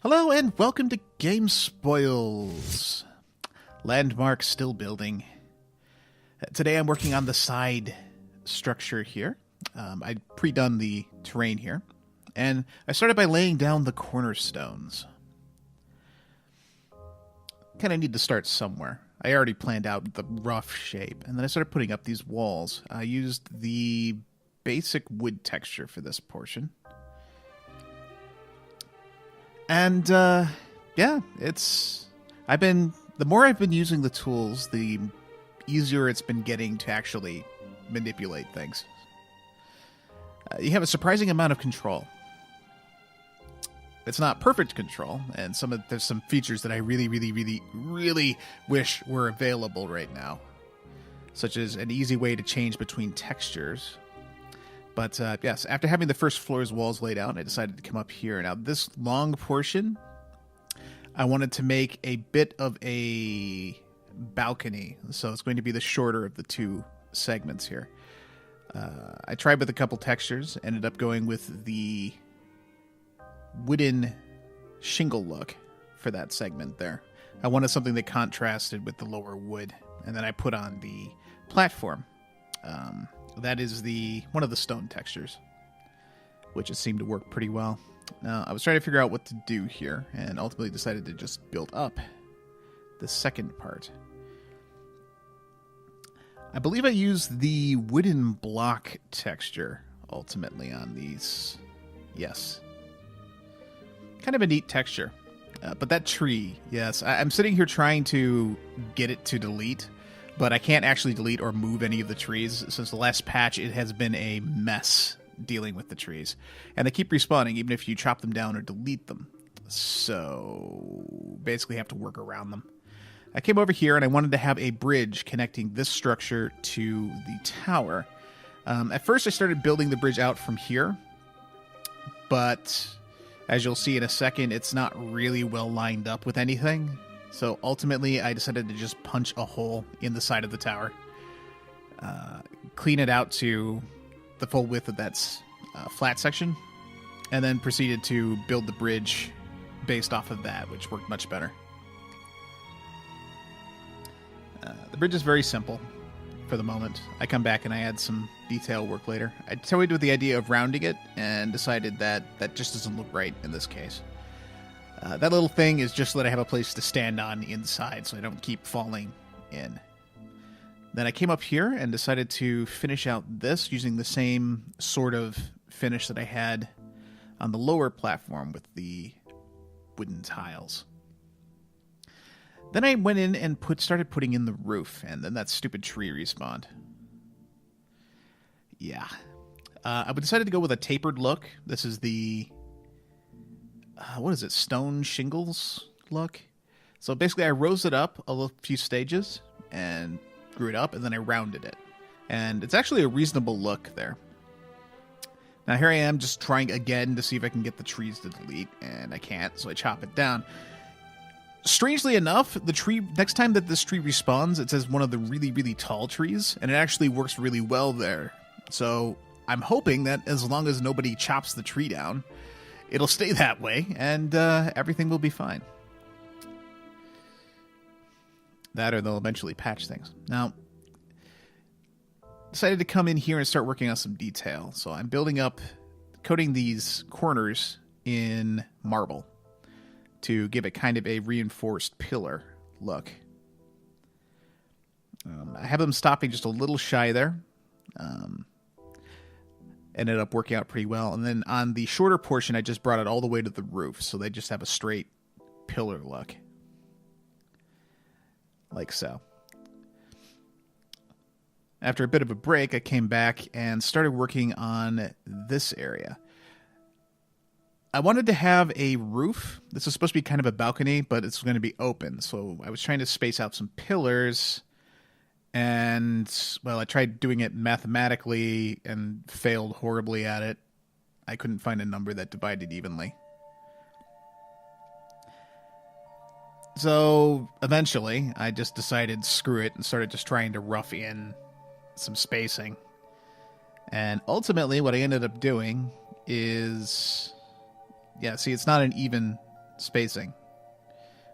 Hello and welcome to Game Spoils. Landmark still building. Today I'm working on the side structure here. I pre-done the terrain here. And I started by laying down the cornerstones. Kind of need to start somewhere. I already planned out the rough shape. And then I started putting up these walls. I used the basic wood texture for this portion. And, yeah, the more I've been using the tools, the easier it's been getting to actually manipulate things. You have a surprising amount of control. It's not perfect control, and there's some features that I really wish were available right now. Such as an easy way to change between textures. But, yes, after having the first floor's walls laid out, I decided to come up here. Now, this long portion, I wanted to make a bit of a balcony. So it's going to be the shorter of the two segments here. I tried with a couple textures, ended up going with the wooden shingle look for that segment there. I wanted something that contrasted with the lower wood. And then I put on the platform. That is one of the stone textures, which it seemed to work pretty well. Now, I was trying to figure out what to do here, and ultimately decided to just build up the second part. I believe I used the wooden block texture, ultimately, on these. Yes. Kind of a neat texture. But that tree, yes. I'm sitting here trying to get it to delete, but I can't actually delete or move any of the trees. Since the last patch, it has been a mess dealing with the trees. And they keep respawning even if you chop them down or delete them. So basically have to work around them. I came over here and I wanted to have a bridge connecting this structure to the tower. At first I started building the bridge out from here. But as you'll see in a second, it's not really well lined up with anything. So ultimately, I decided to just punch a hole in the side of the tower. Clean it out to the full width of that flat section. And then proceeded to build the bridge based off of that, which worked much better. The bridge is very simple for the moment. I come back and I add some detail work later. I toyed with the idea of rounding it and decided that just doesn't look right in this case. That little thing is just so that I have a place to stand on inside so I don't keep falling in. Then I came up here and decided to finish out this using the same sort of finish that I had on the lower platform with the wooden tiles. Then I went in and started putting in the roof, and then that stupid tree respawned. Yeah. I decided to go with a tapered look. This is the what is it, stone shingles look? So basically I rose it up a few stages and grew it up, and then I rounded it. And it's actually a reasonable look there. Now here I am just trying again to see if I can get the trees to delete, and I can't, so I chop it down. Strangely enough, the tree, next time that this tree respawns, it says one of the really tall trees, and it actually works really well there. So I'm hoping that as long as nobody chops the tree down, it'll stay that way, and everything will be fine. That or they'll eventually patch things. Now, decided to come in here and start working on some detail. So I'm coating these corners in marble to give it kind of a reinforced pillar look. I have them stopping just a little shy there. Ended up working out pretty well. And then on the shorter portion, I just brought it all the way to the roof. So they just have a straight pillar look. Like so. After a bit of a break, I came back and started working on this area. I wanted to have a roof. This is supposed to be kind of a balcony, but it's going to be open. So I was trying to space out some pillars. And, well, I tried doing it mathematically and failed horribly at it. I couldn't find a number that divided evenly. So, eventually, I just decided screw it and started just trying to rough in some spacing. And ultimately, what I ended up doing is... Yeah, see, it's not an even spacing,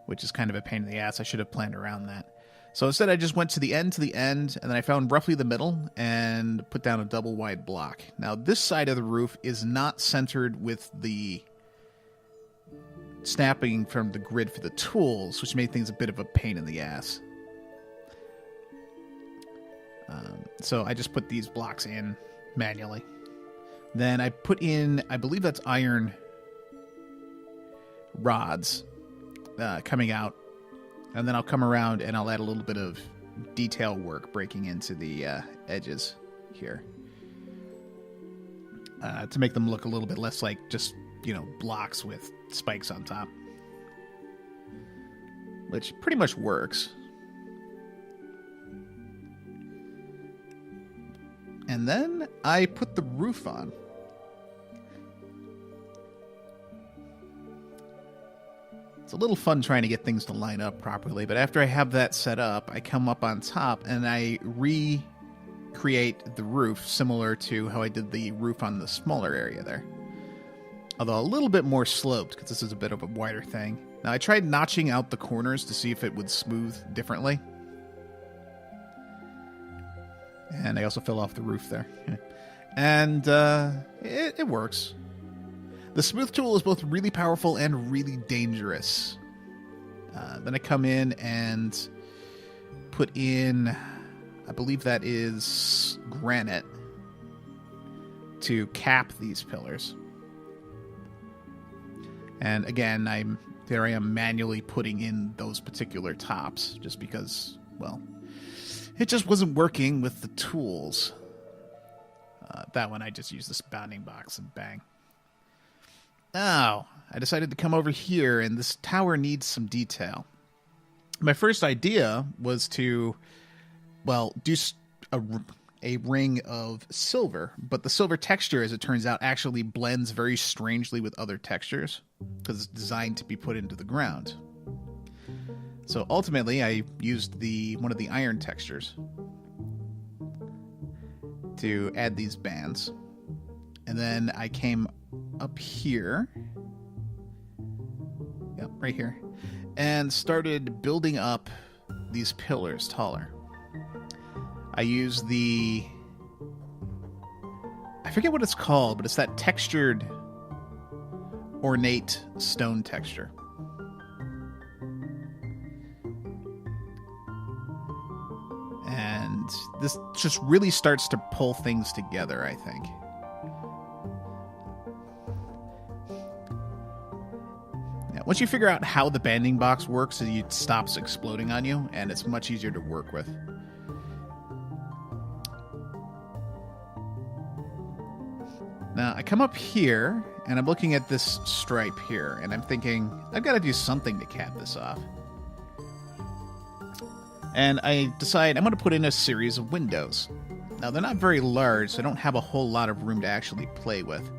which is kind of a pain in the ass. I should have planned around that. So instead, I just went to the end, and then I found roughly the middle and put down a double wide block. Now, this side of the roof is not centered with the snapping from the grid for the tools, which made things a bit of a pain in the ass. So I just put these blocks in manually. Then I put in, I believe that's iron rods coming out. And then I'll come around and I'll add a little bit of detail work breaking into the edges here to make them look a little bit less like just, blocks with spikes on top. Which pretty much works. And then I put the roof on. It's a little fun trying to get things to line up properly, but after I have that set up, I come up on top and I recreate the roof similar to how I did the roof on the smaller area there. Although a little bit more sloped, because this is a bit of a wider thing. Now, I tried notching out the corners to see if it would smooth differently. And I also fell off the roof there. And it works. The smooth tool is both really powerful and really dangerous. Then I come in and put in, I believe that is granite, to cap these pillars. And again, I am manually putting in those particular tops, just because, well, it just wasn't working with the tools. That one I just used this bounding box and bang. Now, I decided to come over here, and this tower needs some detail. My first idea was to, well, do a ring of silver, but the silver texture, as it turns out, actually blends very strangely with other textures, because it's designed to be put into the ground. So ultimately, I used one of the iron textures to add these bands. And then I came up here, yep, right here, and started building up these pillars taller. I used I forget what it's called, but it's that textured, ornate stone texture. And this just really starts to pull things together, I think. Once you figure out how the banding box works, it stops exploding on you, and it's much easier to work with. Now, I come up here, and I'm looking at this stripe here, and I'm thinking, I've got to do something to cap this off. And I decide I'm going to put in a series of windows. Now, they're not very large, so I don't have a whole lot of room to actually play with.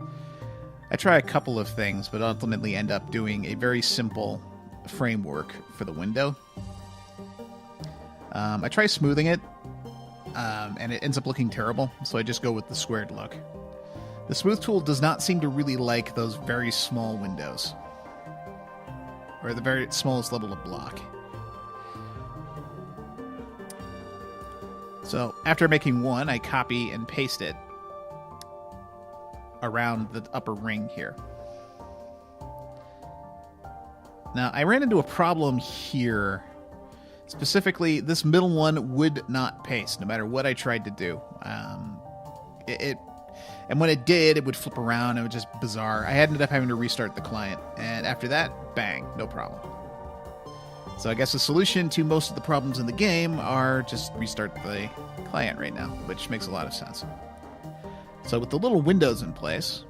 I try a couple of things, but ultimately end up doing a very simple framework for the window. I try smoothing it, and it ends up looking terrible, so I just go with the squared look. The smooth tool does not seem to really like those very small windows, or the very smallest level of block. So after making one, I copy and paste it around the upper ring here. Now, I ran into a problem here. Specifically, this middle one would not paste, no matter what I tried to do. And when it did, it would flip around. It was just bizarre. I ended up having to restart the client. And after that, bang, no problem. So I guess the solution to most of the problems in the game are just restart the client right now, which makes a lot of sense. So with the little windows in place,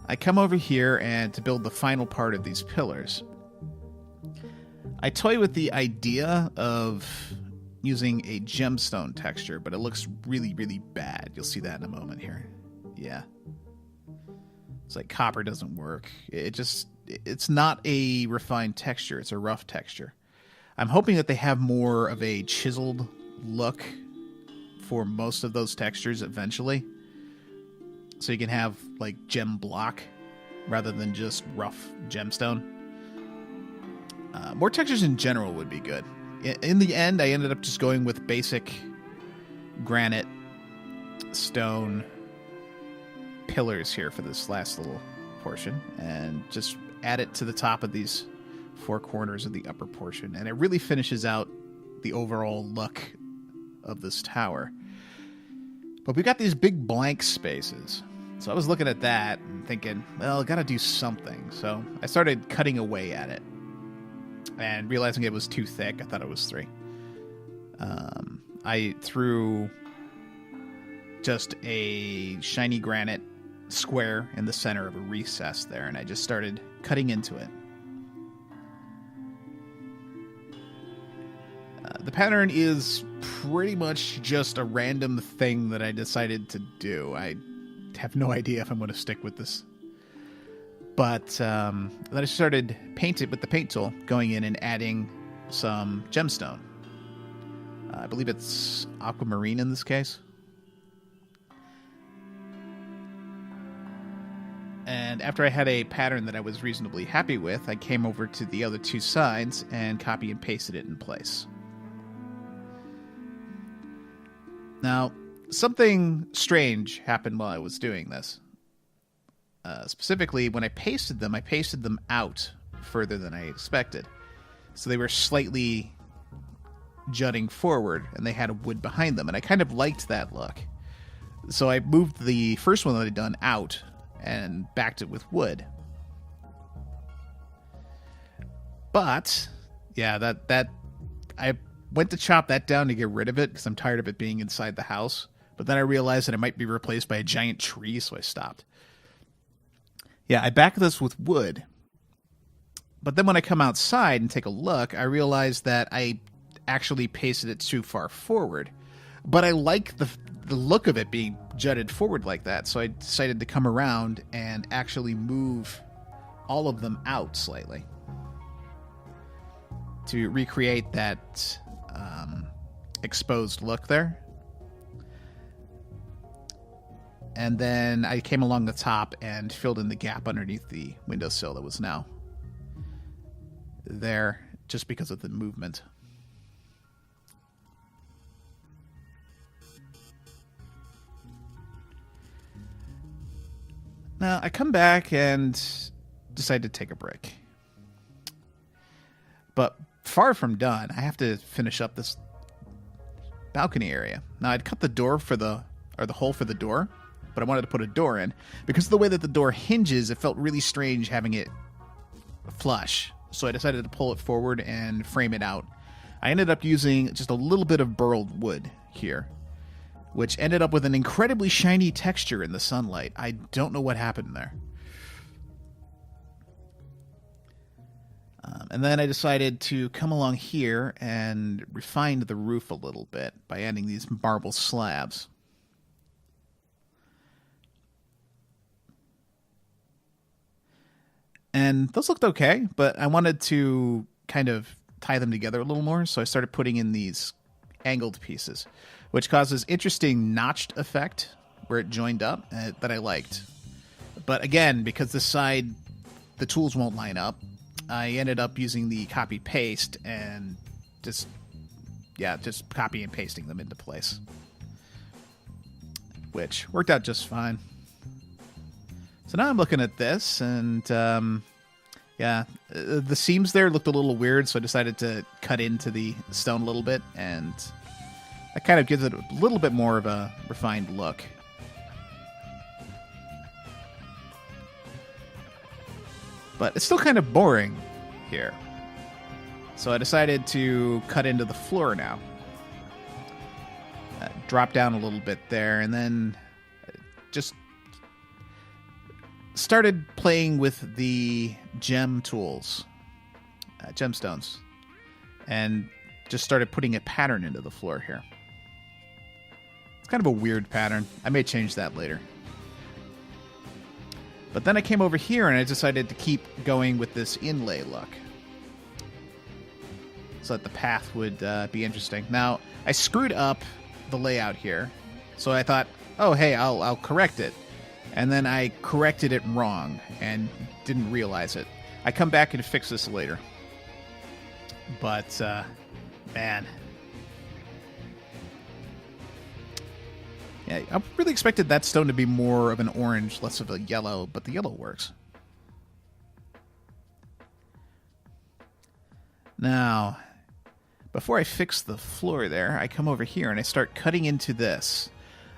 I come over here and to build the final part of these pillars. I toy with the idea of using a gemstone texture, but it looks really, really bad. You'll see that in a moment here. Yeah. It's like copper doesn't work. It's not a refined texture. It's a rough texture. I'm hoping that they have more of a chiseled look for most of those textures eventually. So you can have like gem block rather than just rough gemstone. More textures in general would be good. In the end, I ended up just going with basic granite, stone pillars here for this last little portion, and just add it to the top of these four corners of the upper portion, and it really finishes out the overall look of this tower. But we got these big blank spaces, so I was looking at that and thinking, well, I gotta do something. So I started cutting away at it, and realizing it was too thick. I thought it was 3. I threw just a shiny granite square in the center of a recess there, and I just started cutting into it. The pattern is pretty much just a random thing that I decided to do. I have no idea if I'm going to stick with this. But then I started painting with the paint tool, going in and adding some gemstone. I believe it's aquamarine in this case. And after I had a pattern that I was reasonably happy with, I came over to the other 2 sides and copy and pasted it in place. Now, something strange happened while I was doing this. Specifically, when I pasted them out further than I expected. So they were slightly jutting forward, and they had a wood behind them, and I kind of liked that look. So I moved the first one that I'd done out and backed it with wood. But, yeah, that I went to chop that down to get rid of it, because I'm tired of it being inside the house. But then I realized that it might be replaced by a giant tree, so I stopped. Yeah, I backed this with wood. But then when I come outside and take a look, I realized that I actually pasted it too far forward. But I like the look of it being jutted forward like that, so I decided to come around and actually move all of them out slightly to recreate that exposed look there. And then I came along the top and filled in the gap underneath the windowsill that was now there, just because of the movement. Now, I come back and decide to take a break. But far from done, I have to finish up this balcony area. Now, I'd cut the door the hole for the door, but I wanted to put a door in. Because of the way that the door hinges, it felt really strange having it flush. So I decided to pull it forward and frame it out. I ended up using just a little bit of burled wood here, which ended up with an incredibly shiny texture in the sunlight. I don't know what happened there. And then I decided to come along here and refine the roof a little bit by adding these marble slabs. And those looked okay, but I wanted to kind of tie them together a little more, so I started putting in these angled pieces, which causes interesting notched effect where it joined up that I liked. But again, because this side, the tools won't line up, I ended up using the copy paste and just copy and pasting them into place, which worked out just fine. So now I'm looking at this, and the seams there looked a little weird, so I decided to cut into the stone a little bit, and that kind of gives it a little bit more of a refined look. But it's still kind of boring here. So I decided to cut into the floor now. Drop down a little bit there, and then just started playing with the gem tools, gemstones, and just started putting a pattern into the floor here. It's kind of a weird pattern. I may change that later. But then I came over here and I decided to keep going with this inlay look, so that the path would be interesting. Now, I screwed up the layout here, so I thought, oh, hey, I'll correct it. and then I corrected it wrong and didn't realize it. I come back and fix this later. But, man. Yeah, I really expected that stone to be more of an orange, less of a yellow, but the yellow works. Now, before I fix the floor there, I come over here and I start cutting into this.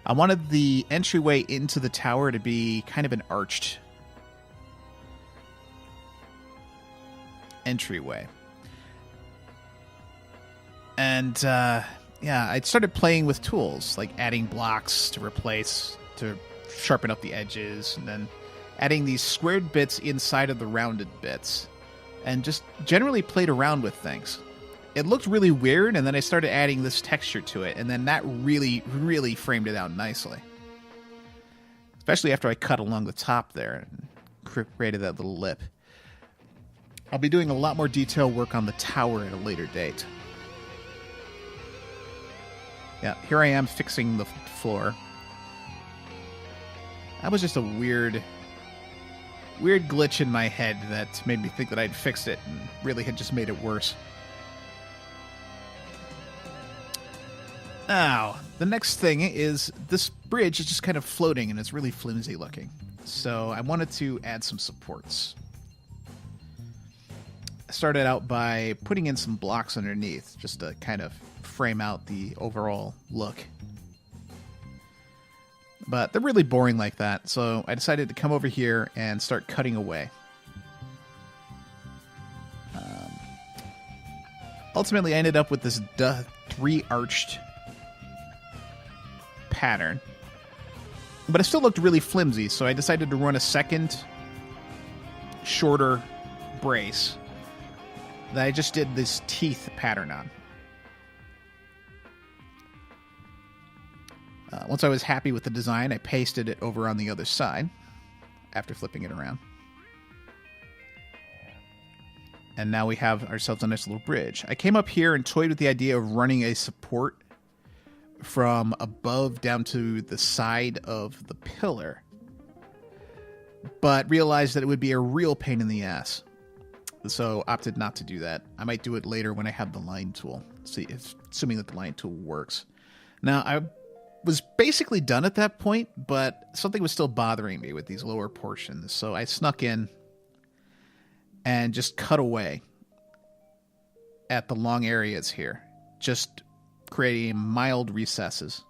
I wanted the entryway into the tower to be kind of an arched entryway. And, yeah, I started playing with tools, like adding blocks to replace, to sharpen up the edges, and then adding these squared bits inside of the rounded bits, and just generally played around with things. It looked really weird, and then I started adding this texture to it, and then that really, really framed it out nicely. Especially after I cut along the top there and created that little lip. I'll be doing a lot more detail work on the tower at a later date. Yeah, here I am fixing the floor. That was just a weird glitch in my head that made me think that I'd fixed it and really had just made it worse. Now, the next thing is this bridge is just kind of floating and it's really flimsy looking. So I wanted to add some supports. I started out by putting in some blocks underneath just to kind of frame out the overall look. But they're really boring like that, so I decided to come over here and start cutting away. Ultimately, I ended up with this three-arched pattern. But it still looked really flimsy, so I decided to run a second, shorter brace that I just did this teeth pattern on. Once I was happy with the design, I pasted it over on the other side after flipping it around. And now we have ourselves a nice little bridge. I came up here and toyed with the idea of running a support from above down to the side of the pillar, but realized that it would be a real pain in the ass. So opted not to do that. I might do it later when I have the line tool, assuming that the line tool works. Now, I was basically done at that point, but something was still bothering me with these lower portions. So I snuck in and just cut away at the long areas here, just creating mild recesses.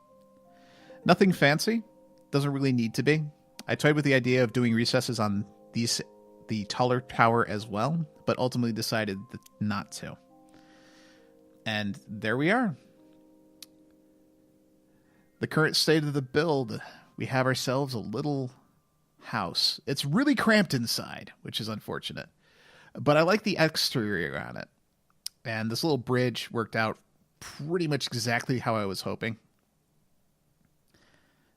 Nothing fancy, doesn't really need to be. I toyed with the idea of doing recesses on the taller tower as well, but ultimately decided not to. And there we are. The current state of the build, we have ourselves a little house. It's really cramped inside, which is unfortunate. But I like the exterior on it. And this little bridge worked out pretty much exactly how I was hoping.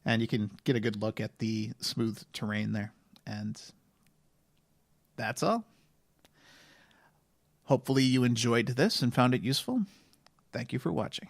And you can get a good look at the smooth terrain there. And that's all. Hopefully you enjoyed this and found it useful. Thank you for watching.